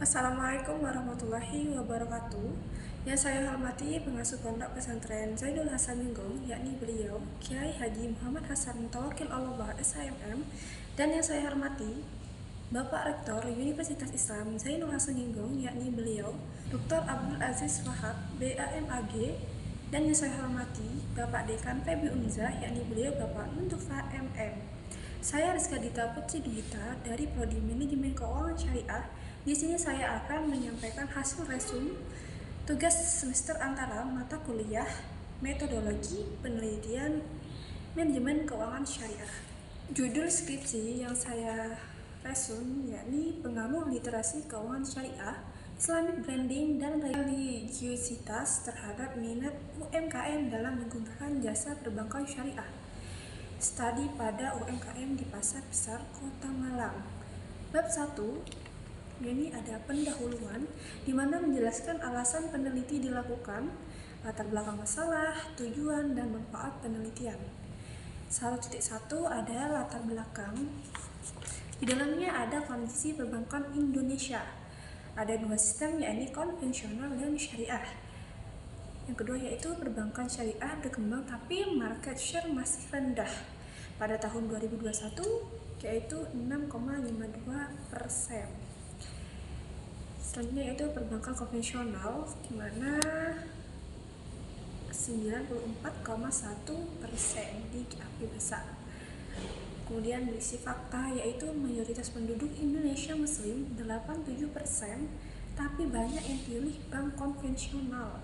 Assalamualaikum warahmatullahi wabarakatuh. Yang saya hormati pengasuh pondok pesantren Zainul Hasan Linggong, yakni beliau Kiai Haji Muhammad Hasan Tawakil Allah SHMM, dan yang saya hormati Bapak Rektor Universitas Islam Zainul Hasan Linggong, yakni beliau Dr. Abdul Aziz Wahab BAMAG, dan yang saya hormati Bapak Dekan PB Unzah, yakni beliau Bapak Muntufa MM. Saya Rizka Dita Putri Dwita dari Prodi Manajemen Keuangan Syariah. Di sini saya akan menyampaikan hasil resume tugas semester antara mata kuliah Metodologi Penelitian Manajemen Keuangan Syariah. Judul skripsi yang saya resume yakni Pengaruh Literasi Keuangan Syariah, Islamic Branding dan Religiositas terhadap minat UMKM dalam menggunakan jasa perbankan syariah. Studi pada UMKM di Pasar Besar Kota Malang. Bab 1, ini ada pendahuluan di mana menjelaskan alasan peneliti dilakukan, latar belakang masalah, tujuan, dan manfaat penelitian. 1.1 ada latar belakang. Di dalamnya ada kondisi perbankan Indonesia. Ada dua sistem, yakni konvensional dan syariah. Yang kedua yaitu perbankan syariah berkembang tapi market share masih rendah pada tahun 2021, yaitu 6,52%. Selanjutnya yaitu perbankan konvensional, di mana 94,1% diakui besar. Kemudian berisi fakta, yaitu mayoritas penduduk Indonesia Muslim 87%, tapi banyak yang pilih bank konvensional.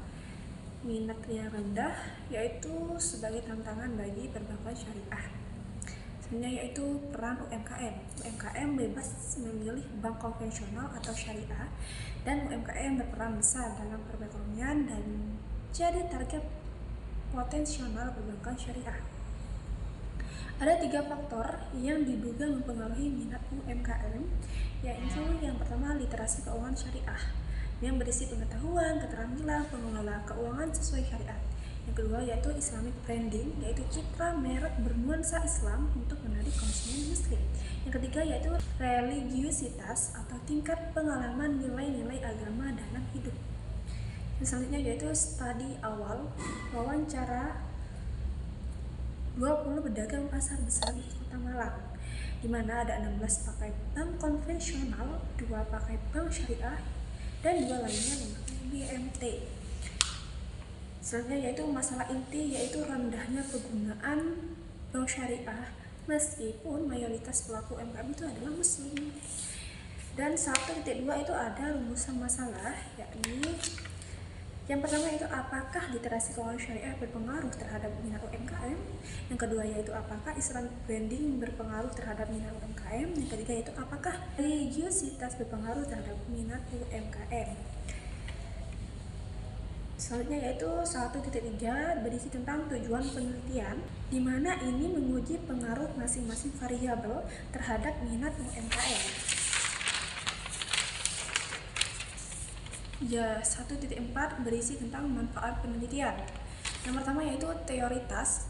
Minatnya rendah, yaitu sebagai tantangan bagi perbankan syariah. Selanjutnya yaitu peran UMKM. UMKM bebas memilih bank konvensional atau syariah, dan UMKM berperan besar dalam perekonomian dan jadi target potensial perbankan syariah. Ada 3 faktor yang diduga mempengaruhi minat UMKM, yaitu yang pertama literasi keuangan syariah yang berisi pengetahuan, keterampilan pengelola keuangan sesuai syariat. Yang kedua yaitu Islamic branding, yaitu citra merek bernuansa Islam untuk menarik konsumen muslim. Yang ketiga yaitu religiositas atau tingkat pengalaman nilai-nilai agama dalam hidup. Yang selanjutnya yaitu studi awal, wawancara 20 pedagang pasar besar di Kota Malang, di mana ada 16 pakai bank konvensional, 2 pakai bank syariah, dan 2 lainnya memakai BMT. Selanjutnya yaitu masalah inti, yaitu rendahnya penggunaan bank syariah meskipun mayoritas pelaku UMKM itu adalah muslim. Dan 1.2 itu ada rumusan masalah, yakni yang pertama yaitu apakah literasi keuangan syariah berpengaruh terhadap minat UMKM. Yang kedua yaitu apakah Islamic branding berpengaruh terhadap minat UMKM. Yang ketiga yaitu apakah religiositas berpengaruh terhadap minat UMKM. Selanjutnya yaitu 1.3 berisi tentang tujuan penelitian, di mana ini menguji pengaruh masing-masing variabel terhadap minat UMKM. Ya, 1.4 berisi tentang manfaat penelitian. Yang pertama yaitu teoritas,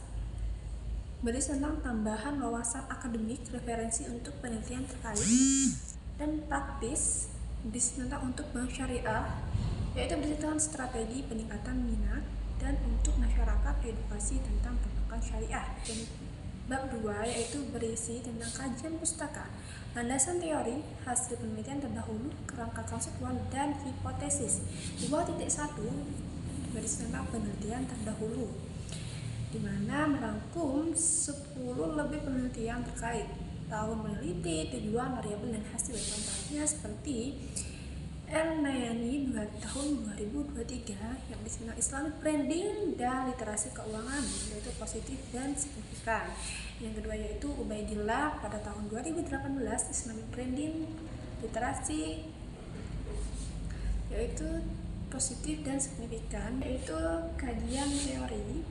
berisi tentang tambahan wawasan akademik, referensi untuk penelitian terkait, dan praktis, berisi tentang untuk bank syariah, yaitu berisi tentang strategi peningkatan minat, dan untuk masyarakat edukasi tentang perbankan syariah. Dan bab 2 yaitu berisi tentang kajian pustaka, landasan teori, hasil penelitian terdahulu, kerangka konseptual, dan hipotesis. 2.1 berisi tentang penelitian terdahulu, di mana merangkum 10 lebih penelitian terkait tahun meneliti, tujuan, variabel, dan hasil. Contohnya seperti El-Nayani tahun 2023 yang berisi tentang Islamic branding dan literasi keuangan, yaitu positif dan signifikan. Yang kedua yaitu Ubaidillah pada tahun 2018 Islamic branding, literasi, yaitu positif dan signifikan, yaitu kajian teori.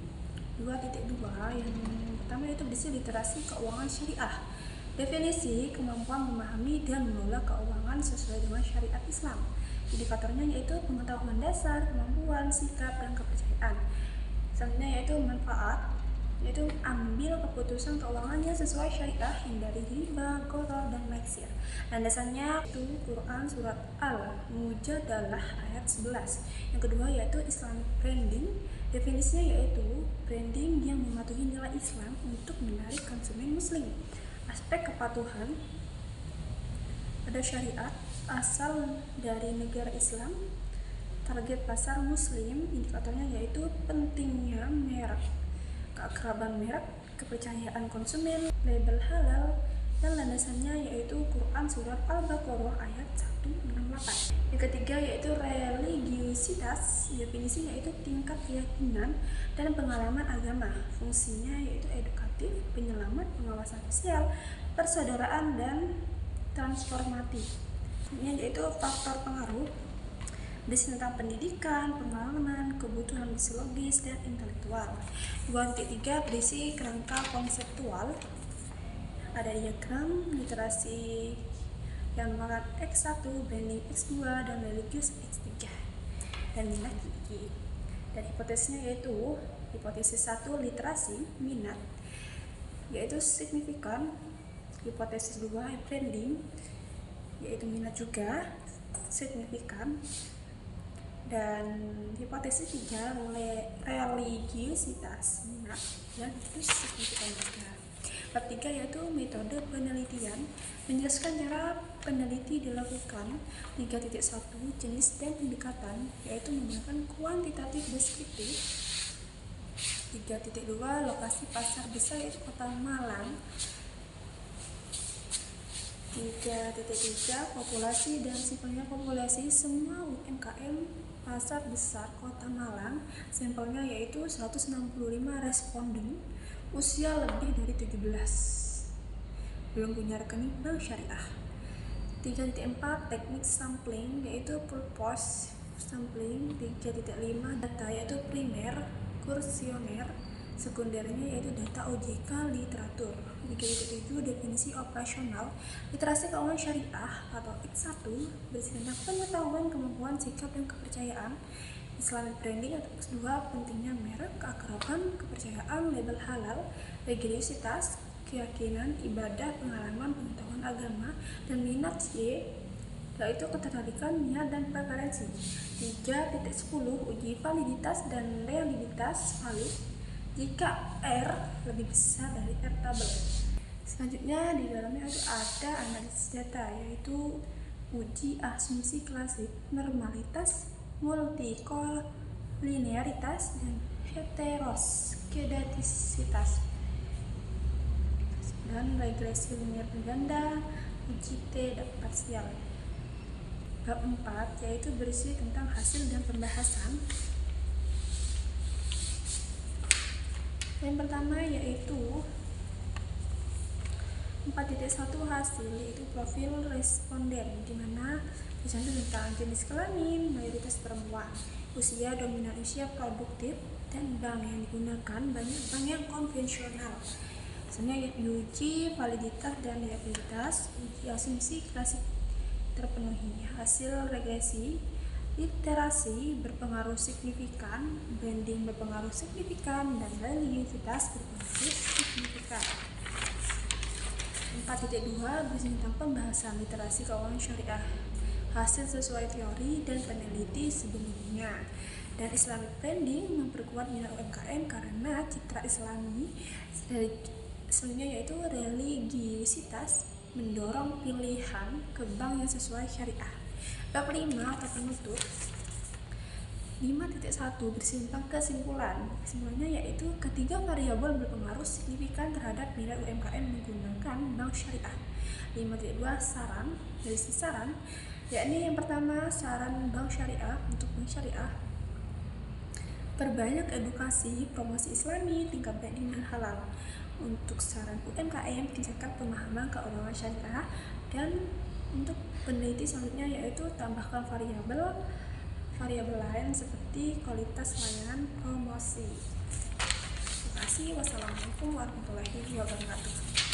2.2 yang pertama yaitu berisi literasi keuangan syariah, definisi, kemampuan memahami dan mengelola keuangan sesuai dengan syariat Islam. Indikatornya yaitu pengetahuan dasar, kemampuan, sikap, dan kepercayaan. Selanjutnya yaitu manfaat, yaitu ambil keputusan keuangannya sesuai syariah, hindari riba, gharar, dan maksir. Landasannya itu Quran surat Al-Mujadalah ayat 11. Yang kedua yaitu Islamic branding. Definisinya yaitu branding yang mematuhi nilai Islam untuk menarik konsumen muslim. Aspek kepatuhan pada syariat, asal dari negara Islam, target pasar muslim, indikatornya yaitu pentingnya merek, keakraban merek, kepercayaan konsumen, label halal, dan landasannya yaitu Quran surat Al-Baqarah ayat 168. Yang ketiga yaitu religiusitas. Definisinya yaitu tingkat keyakinan dan pengalaman agama. Fungsinya yaitu edukatif, penyelamat, pengawasan sosial, persaudaraan, dan transformatif. Ini yaitu faktor pengaruh berisi tentang pendidikan, pengalaman, kebutuhan psikologis, dan intelektual. 2.3 berisi kerangka konseptual. Ada diagram literasi yang menggunakan X1, branding X2, dan religius X3, dan minat tinggi. Dan hipotesisnya yaitu hipotesis 1 literasi, minat, yaitu signifikan. Hipotesis 2 branding, yaitu minat juga, signifikan. Dan hipotesis 3 religiusitas, minat, dan itu signifikan juga. Bab 3 yaitu metode penelitian, menjelaskan cara peneliti dilakukan. 3.1 jenis dan indikator, yaitu menggunakan kuantitatif deskriptif. 3.2 lokasi pasar besar yaitu kota Malang. 3.3 populasi dan simpelnya populasi semua UMKM pasar besar kota Malang. Sampelnya yaitu 165 responden usia lebih dari 17, belum punya rekening bank syariah. 3.4 teknik sampling yaitu purpose sampling. 3.5 data yaitu primer, kursioner, sekundernya yaitu data OJK literatur. 3.7 definisi operasional literasi keuangan syariah atau X1 berisi tentang pengetahuan, kemampuan, sikap, dan kepercayaan. Islamic branding atau X2 pentingnya merek, keakraban, kepercayaan, label halal, religiusitas, keyakinan, ibadah, pengalaman, pengetahuan agama, dan minat Y yaitu ketertarikan, niat, dan preferensi. 3.10 uji validitas dan realitas valid jika R lebih besar dari R tabel. Selanjutnya di dalamnya itu ada analisis data, yaitu uji asumsi klasik, normalitas, multikolinearitas, dan heteroskedastisitas, dan regresi linear berganda, uji T dan parsial. Bab 4 yaitu berisi tentang hasil dan pembahasan. Yang pertama yaitu 4.1 hasil, yaitu profil responden, di mana dicantum tentang jenis kelamin, mayoritas perempuan, usia, dominan usia, produktif, dan bank yang digunakan banyak bank yang konvensional. Misalnya uji validitas dan reliabilitas, uji asumsi klasik terpenuhi. Hasil regresi, literasi berpengaruh signifikan, branding berpengaruh signifikan, dan religiusitas berpengaruh signifikan. 4.2 berisi tentang pembahasan literasi keuangan syariah, hasil sesuai teori dan peneliti sebelumnya. Dan Islamic branding memperkuat minat UMKM karena citra Islami. Selanjutnya yaitu religiusitas mendorong pilihan ke bank yang sesuai syariah. Bab 5 atau penutup. 5.1 berisi tentang kesimpulan. Kesimpulannya yaitu ketiga variabel berpengaruh signifikan terhadap minat UMKM menggunakan bank syariah. 5.2 saran, berisi saran, yakni yang pertama saran bank syariah untuk bank syariah. Perbanyak edukasi, promosi Islami, tingkat branding dan halal. Untuk saran UMKM, tingkatkan pemahaman keuangan syariah. Dan untuk peneliti selanjutnya yaitu tambahkan variabel lain seperti kualitas layanan promosi. Terima kasih. Wassalamualaikum warahmatullahi wabarakatuh.